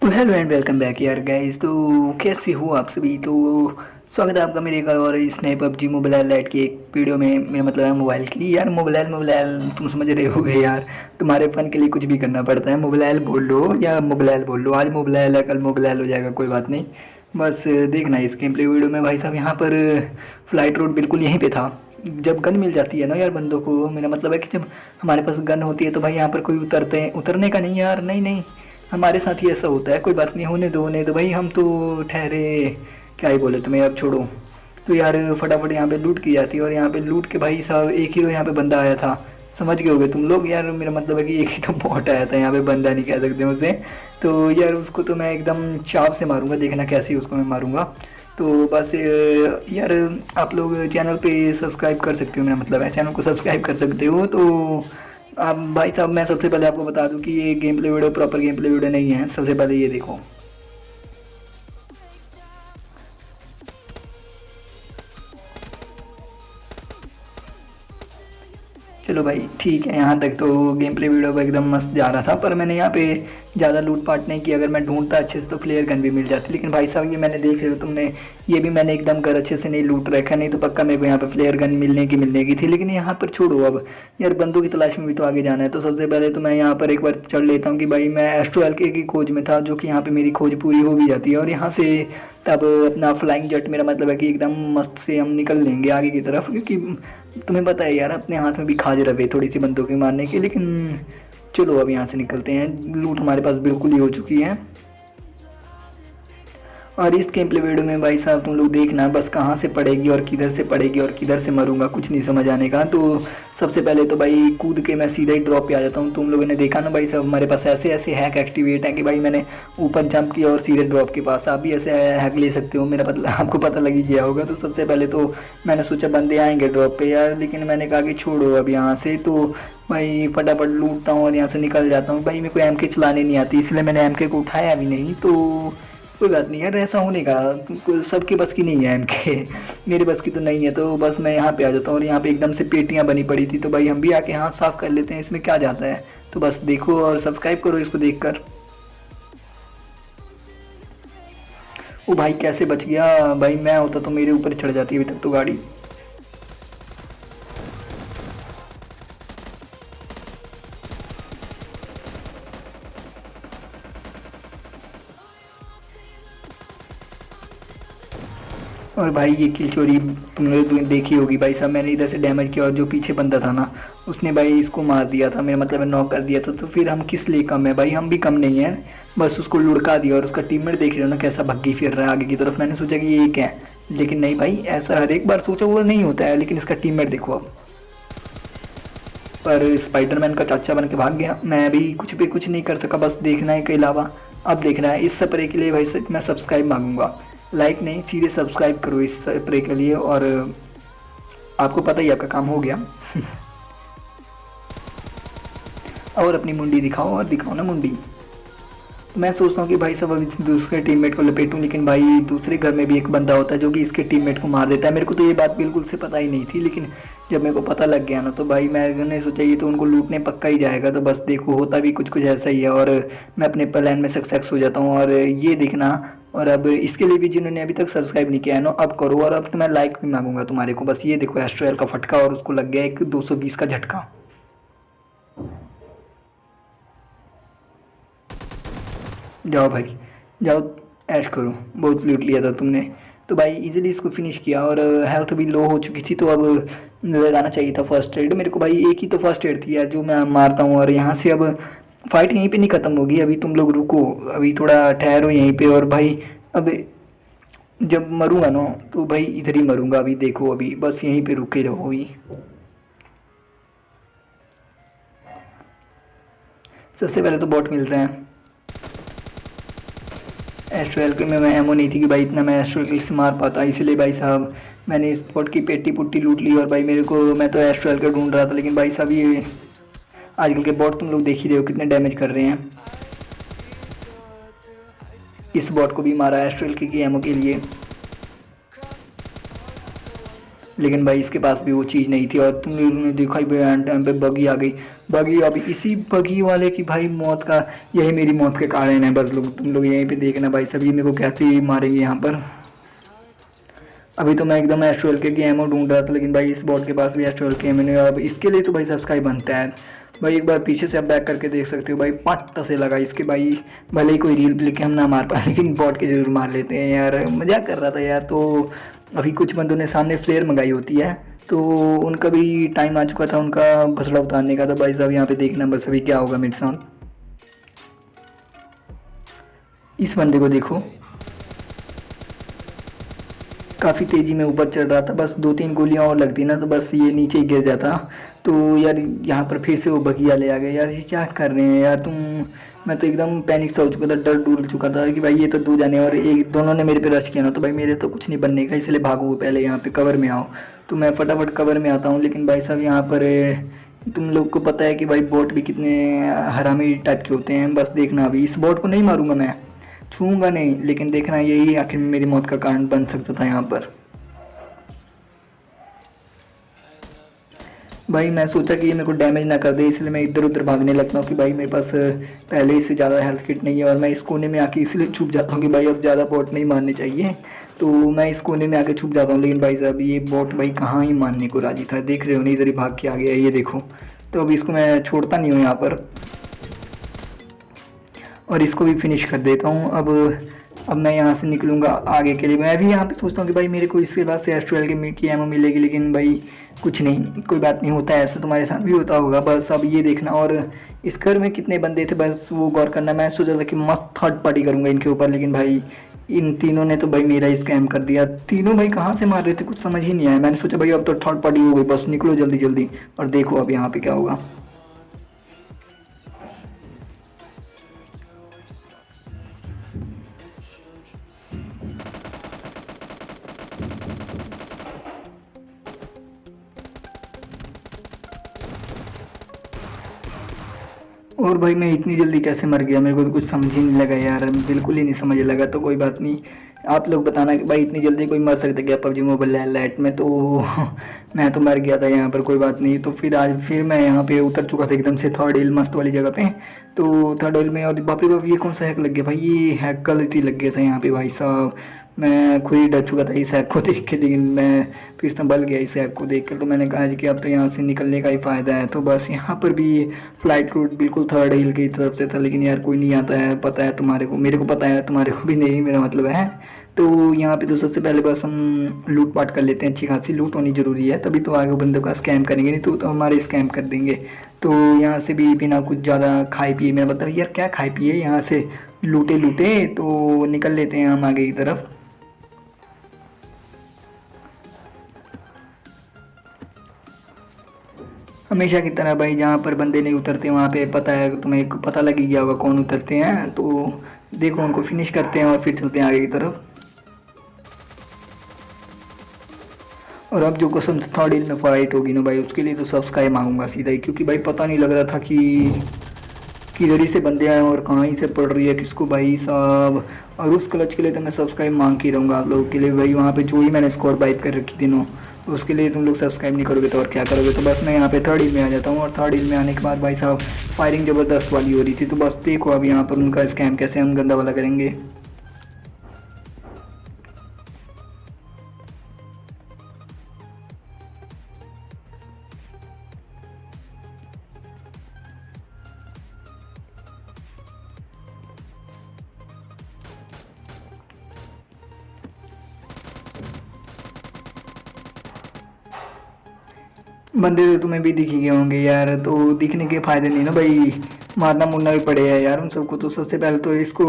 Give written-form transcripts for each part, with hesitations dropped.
तो hello and welcome back यार guys. तो कैसे हो आप सभी। तो स्वागत है आपका मेरे एक और इस नए पबजी मोबाइल लाइट की एक वीडियो में। मेरा मतलब है मोबाइल की यार। मोबाइल मोबाइल तुम समझ रहे होगे यार। तुम्हारे फन के लिए कुछ भी करना पड़ता है। मोबाइल बोल लो या मोबाइल बोल लो। आज मोबाइल है कल मोबाइल हो जाएगा, कोई बात नहीं। बस देखना इस गेम प्ले वीडियो में भाई साहब। यहाँ पर फ्लाइट रोड बिल्कुल यहीं पे था। जब गन मिल जाती है ना यार बंदों को, मेरा मतलब है कि जब हमारे पास गन होती है तो भाई यहाँ पर कोई उतरते हैं। उतरने का नहीं यार, नहीं नहीं, हमारे साथ ही ऐसा होता है। कोई बात नहीं, होने दो भाई। हम तो ठहरे, क्या ही बोले तुम्हें, अब छोड़ो। तो यार फटाफट यहाँ पे लूट की जाती है। और यहाँ पे लूट के भाई साहब एक ही तो यहाँ पे बंदा आया था, समझ गए होगे तुम लोग यार। मेरा मतलब है कि एक ही तो बॉट आया था यहाँ पे, बंदा नहीं कह सकते उसे। तो यार उसको तो मैं एकदम चाव से मारूंगा, देखना कैसे उसको मैं मारूंगा। तो बस यार आप लोग चैनल पे सब्सक्राइब कर सकते हो, मेरा मतलब है चैनल को सब्सक्राइब कर सकते हो। तो अब भाई साहब मैं सबसे पहले आपको बता दूं कि ये game play video proper game play video नहीं है। सबसे पहले ये देखो। चलो भाई ठीक है, यहाँ तक तो गेम प्ले वीडियो एकदम मस्त जा रहा था। पर मैंने यहाँ पे ज़्यादा लूट पाट नहीं की। अगर मैं ढूंढता अच्छे से तो प्लेयर गन भी मिल जाती। लेकिन भाई साहब ये मैंने देख रहे हो तुमने, ये भी मैंने एकदम घर अच्छे से नहीं लूट रखा, नहीं तो पक्का मेरे को यहाँ पे प्लेयर गन मिलने की थी। लेकिन यहाँ पर छोड़ो अब यार, बंदों की तलाश में भी तो आगे जाना है। तो सबसे पहले तो मैं यहाँ पर एक बार चढ़ लेता हूँ कि भाई मैं एस्ट्रो एलके की खोज में था, जो कि यहाँ पर मेरी खोज पूरी हो भी जाती है। और यहाँ से तब अपना फ्लाइंग जेट, मेरा मतलब है कि एकदम मस्त से हम निकल लेंगे आगे की तरफ। क्योंकि तुम्हें पता है यार, अपने हाथ में भी खाज रहे थोड़ी सी बंदूक मारने की। लेकिन चलो अब यहाँ से निकलते हैं। लूट हमारे पास बिल्कुल ही हो चुकी है। और इस गेम प्ले वीडियो में भाई साहब तुम लोग देखना बस कहाँ से पड़ेगी और किधर से पड़ेगी और किधर से मरूंगा, कुछ नहीं समझ आने का। तो सबसे पहले तो भाई कूद के मैं सीधा ही ड्रॉप पे आ जाता हूँ। तुम लोगों ने देखा ना भाई साहब, हमारे पास ऐसे ऐसे हैक एक्टिवेट है कि भाई मैंने ऊपर जंप किया और सीधे ड्रॉप के पास। आप भी ऐसे हैक ले सकते हो, मेरा पता आपको पता लग ही गया होगा। तो सबसे पहले तो मैंने सोचा बंदे आएंगे ड्रॉप पे यार, लेकिन मैंने कहा कि छोड़ो अब यहाँ से। तो भाई फटाफट लूटता हूँ और यहाँ से निकल जाता हूँ। भाई मेरे को एम के चलाने नहीं आती, इसलिए मैंने एम के को उठाया भी नहीं। तो कोई बात नहीं यार, ऐसा होने का सबके बस की नहीं है इनके। मेरे बस की तो नहीं है। तो बस मैं यहाँ पे आ जाता हूँ और यहाँ पे एकदम से पेटियाँ बनी पड़ी थी। तो भाई हम भी आके हाथ साफ कर लेते हैं, इसमें क्या जाता है। तो बस देखो और सब्सक्राइब करो इसको देखकर। ओ भाई कैसे बच गया भाई, मैं होता तो मेरे ऊपर चढ़ जाती अभी तक तो गाड़ी। और भाई ये किल चोरी तुमने देखी होगी भाई साहब। मैंने इधर से डैमेज किया और जो पीछे बंदा था ना, उसने भाई इसको मार दिया था, मेरा मतलब है नॉक कर दिया था। तो फिर हम किस लिए कम है भाई, हम भी कम नहीं है। बस उसको लुढ़का दिया और उसका टीममेट देख रहे हो ना कैसा भग्गी फिर रहा है आगे की तरफ। मैंने सोचा कि ये क्या है, लेकिन नहीं भाई, ऐसा हर एक बार सोचा वो नहीं होता है। लेकिन इसका टीममेट देखो अब। पर स्पाइडरमैन का चाचा बन के भाग गया। मैं भी कुछ भी कुछ नहीं कर सका, बस देखना है के अलावा। अब देखना है इस स्प्रे के लिए भाई मैं सब्सक्राइब मांगूंगा, लाइक नहीं सीधे सब्सक्राइब करो इस स्प्रे के लिए। और आपको पता ही आपका काम हो गया। और अपनी मुंडी दिखाओ, और दिखाओ ना मुंडी। मैं सोचता हूँ कि भाई सब अभी दूसरे टीममेट को लपेटूं, लेकिन भाई दूसरे घर में भी एक बंदा होता है जो कि इसके टीममेट को मार देता है। मेरे को तो ये बात बिल्कुल से पता ही नहीं थी, लेकिन जब मेरे को पता लग गया ना तो भाई मैंने सोचा ये तो उनको लूटने पक्का ही जाएगा। तो बस देखो होता भी कुछ कुछ ऐसा ही है और मैं अपने प्लान में सक्सेस हो जाता हूँ। और ये देखना, और अब इसके लिए भी जिन्होंने अभी तक सब्सक्राइब नहीं किया है ना, अब करो। और अब तो मैं लाइक भी मांगूंगा तुम्हारे को। बस ये देखो एस्ट्रोएल का फटका और उसको लग गया एक 220 का झटका। जाओ भाई जाओ, ऐश करो, बहुत लूट लिया था तुमने। तो भाई इजीली इसको फिनिश किया और हेल्थ भी लो हो चुकी थी। तो अब लगाना चाहिए था फर्स्ट एड मेरे को भाई। एक ही तो फर्स्ट एड थी यार जो मैं मारता हूँ। और यहाँ से अब फाइट यहीं पे नहीं ख़त्म होगी, अभी तुम लोग रुको, अभी थोड़ा ठहरो यहीं पे। और भाई अब जब मरूंगा ना तो भाई इधर ही मरूंगा। अभी देखो अभी बस यहीं पे रुके रहो अभी। सबसे पहले तो बॉट मिलते हैं। एस्ट्रोएल के में एमओ नहीं थी कि भाई इतना मैं एस्ट्रोएल से मार पाता, इसलिए भाई साहब मैंने इस बॉट की पेटी पुट्टी लूट ली। और भाई मेरे को, मैं तो एस्ट्रोएल का ढूंढ रहा था, लेकिन भाई साहब ये आजकल के बॉट तुम लोग देख ही रहे हो कितने डैमेज कर रहे हैं। इस बॉट को भी मारा एस्ट्रोएल की एमओ के लिए, लेकिन भाई इसके पास भी वो चीज़ नहीं थी। और तुम लोगों ने देखा ही भाई एंड टाइम पे बगी आ गई। बगी, अब इसी बगी वाले की भाई मौत का, यही मेरी मौत के कारण है। बस लोग, तुम लोग यहीं पे देखना भाई, सभी मेरे को कैसे ही मारेंगे यहाँ पर। अभी तो मैं एकदम एस्ट्रोल के एमओ ढूंढ रहा था, लेकिन भाई इस बॉट के पास भी एस्ट्रोल के एमओ नहीं है। अब इसके लिए तो भाई सब्सक्राइब बनता है भाई। एक बार पीछे से आप बैक करके देख सकते हो भाई, पट्टा से लगा इसके भाई। भले ही कोई रील लेके हम ना मार पाए, लेकिन बॉट के जरूर मार लेते हैं यार। मजाक कर रहा था यार। तो अभी कुछ बंदों ने सामने फ्लेयर मंगाई होती है, तो उनका भी टाइम आ चुका था उनका भसड़ा उतारने का। तो भाई साहब यहाँ पे देखना बस अभी क्या होगा मेरे साथ। इस बंदे को देखो, काफ़ी तेज़ी में ऊपर चढ़ रहा था। बस 2-3 गोलियां और लगती ना तो बस ये नीचे ही गिर जाता। तो यार यहाँ पर फिर से वो बगिया ले आ गए यार। ये क्या कर रहे हैं यार तुम। मैं तो एकदम पैनिक सा हो चुका था, डर डूल चुका था कि भाई ये तो 2 जाने और एक दोनों ने मेरे पे रश किया ना, तो भाई मेरे तो कुछ नहीं बनने का, इसलिए भागो पहले यहाँ पे कवर में आओ। तो मैं फटाफट कवर में आता हूँ। लेकिन भाई साहब यहाँ पर तुम लोग को पता है कि भाई बोट भी कितने हरामी टाइप के होते हैं। बस देखना, अभी इस बोट को नहीं मारूंगा मैं, छूंगा नहीं, लेकिन देखना यही आखिर में मेरी मौत का कारण बन सकता था यहाँ पर। भाई मैं सोचा कि ये मेरे को डैमेज ना कर दे, इसलिए मैं इधर उधर भागने लगता हूँ कि भाई मेरे पास पहले ही से ज़्यादा हेल्थ किट नहीं है। और मैं इस कोने में आके इसलिए छुप जाता हूँ कि भाई अब ज़्यादा बॉट नहीं मारने चाहिए। तो मैं इस कोने में आके छुप जाता हूँ। लेकिन भाई साहब ये बॉट भाई कहाँ ही मारने को राजी था, देख रहे हो नहीं, इधर ही भाग के आ गया ये देखो। तो अब इसको मैं छोड़ता नहीं हूँ यहाँ पर, और इसको भी फिनिश कर देता हूँ। अब मैं यहाँ से निकलूँगा आगे के लिए। मैं भी यहाँ पे सोचता हूँ कि भाई मेरे को इसके बाद से एस्ट्रल की एमओ मिलेगी, लेकिन भाई कुछ नहीं, कोई बात नहीं, होता है ऐसा, तुम्हारे साथ भी होता होगा। बस अब ये देखना। और इस घर में कितने बंदे थे बस वो गौर करना। मैं सोचा था कि मस्त थर्ड पार्टी करूँगा इनके ऊपर, लेकिन भाई इन तीनों ने तो भाई मेरा ही स्कैम कर दिया। तीनों भाई कहाँ से मार रहे थे कुछ समझ ही नहीं आया। मैंने सोचा भाई अब तो थर्ड पार्टी हो गई, बस निकलो जल्दी जल्दी। और देखो अब यहाँ पे क्या होगा। और भाई मैं इतनी जल्दी कैसे मर गया, मेरे को तो कुछ समझ ही नहीं लगा यार, बिल्कुल ही नहीं समझ लगा। तो कोई बात नहीं, आप लोग बताना कि भाई इतनी जल्दी कोई मर सकता है क्या पबजी मोबाइल लाइट में। तो मैं तो मर गया था यहाँ पर, कोई बात नहीं। तो फिर आज फिर मैं यहाँ पे उतर चुका था एकदम से थर्ड हिल मस्त वाली जगह पे। तो थर्ड हिल में, और बाप रे बाप ये कौन सा हैक लग गया भाई, ये हैक गलती लग गया था यहाँ पे भाई साहब। मैं खुद ही डर चुका था इस हैक को देख के, लेकिन मैं फिर संभल गया इस ऐप को देखकर। तो मैंने कहा जी कि अब तो यहाँ से निकलने का ही फ़ायदा है। तो बस यहाँ पर भी फ्लाइट रूट बिल्कुल थर्ड हिल की तरफ से था, लेकिन यार कोई नहीं आता है, पता है तुम्हारे को, मेरे को पता है, तुम्हारे को भी नहीं, मेरा मतलब है। तो यहाँ पे तो सबसे पहले बस हम लूट पाट कर लेते हैं, अच्छी खासी लूट होनी ज़रूरी है, तभी तो आगे बंदों का स्कैम करेंगे, नहीं तो हमारे स्कैम कर देंगे। तो यहाँ से भी बिना कुछ ज़्यादा खाए पिए, मेरा मतलब यार क्या खाए पिए, यहाँ से लूटे लूटे तो निकल लेते हैं हम आगे की तरफ। हमेशा की तरह भाई जहाँ पर बंदे नहीं उतरते वहाँ पे पता है, तुम्हें पता लग ही गया होगा कौन उतरते हैं। तो देखो उनको फिनिश करते हैं और फिर चलते हैं आगे की तरफ। और अब जो कसम थर्ड हिल में फाइट होगी ना भाई, उसके लिए तो सब्सक्राइब मांगूंगा सीधा ही, क्योंकि भाई पता नहीं लग रहा था कि किधर ही से बंदे आए और कहाँ ही से पड़ रही है किसको भाई साहब। और उस क्लच के लिए तो मैं सब्सक्राइब मांग के रहूँगा आप लोगों के लिए भाई। वहाँ पे जो ही मैंने स्कोर बाइक कर रखी तीनों, उसके लिए तुम लोग सब्सक्राइब नहीं करोगे तो और क्या करोगे। तो बस मैं यहाँ पे थर्ड हिल में आ जाता हूँ, और थर्ड हिल में आने के बाद भाई साहब फायरिंग ज़बरदस्त वाली हो रही थी। तो बस देखो अब यहाँ पर उनका स्कैम कैसे हम गंदा वाला करेंगे। बंदे तो तुम्हें भी दिख ही गए होंगे यार, तो दिखने के फायदे नहीं ना भाई, मारना मुड़ना भी पड़ेगा यार उन सबको। तो सबसे पहले तो इसको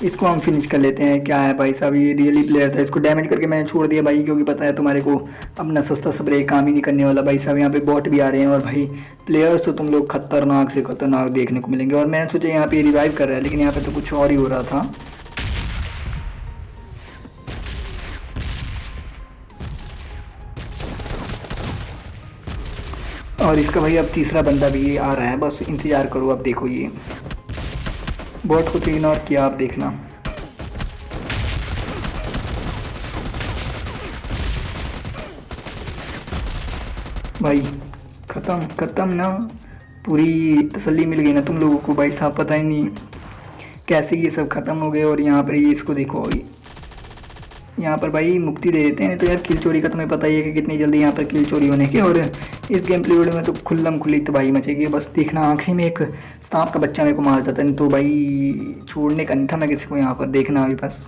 इसको हम फिनिश कर लेते हैं। क्या है भाई साहब, ये रियली प्लेयर था, इसको डैमेज करके मैंने छोड़ दिया भाई, क्योंकि पता है तुम्हारे को अपना सस्ता स्प्रे काम ही नहीं करने वाला भाई साहब। यहाँ पे बॉट भी आ रहे हैं, और भाई प्लेयर्स तो तुम लोग खतरनाक से खतरनाक देखने को मिलेंगे। और मैंने सोचा यहाँ पे रिवाइव कर रहा है, लेकिन यहाँ पे तो कुछ और ही हो रहा था। और इसका भाई अब तीसरा बंदा भी आ रहा है, बस इंतज़ार करो। अब देखो ये बॉट को तो इग्नोर किया, आप देखना। भाई खत्म खत्म ना, पूरी तसल्ली मिल गई ना तुम लोगों को भाई साहब, पता ही नहीं कैसे ये सब ख़त्म हो गए। और यहाँ पर ये इसको देखो, यहाँ पर भाई मुक्ति दे देते हैं। तो यार किल चोरी का तुम्हें पता ही है कि कितनी जल्दी यहाँ पर किल चोरी होने की। और इस गेम प्ले वीडियो में तो खुल्लम खुल्ली तबाही मचेगी। बस देखना आखिरी में एक सांप का बच्चा मेरे को मार जाता है, तो भाई छोड़ने का नहीं था मैं किसी को यहाँ पर, देखना अभी बस।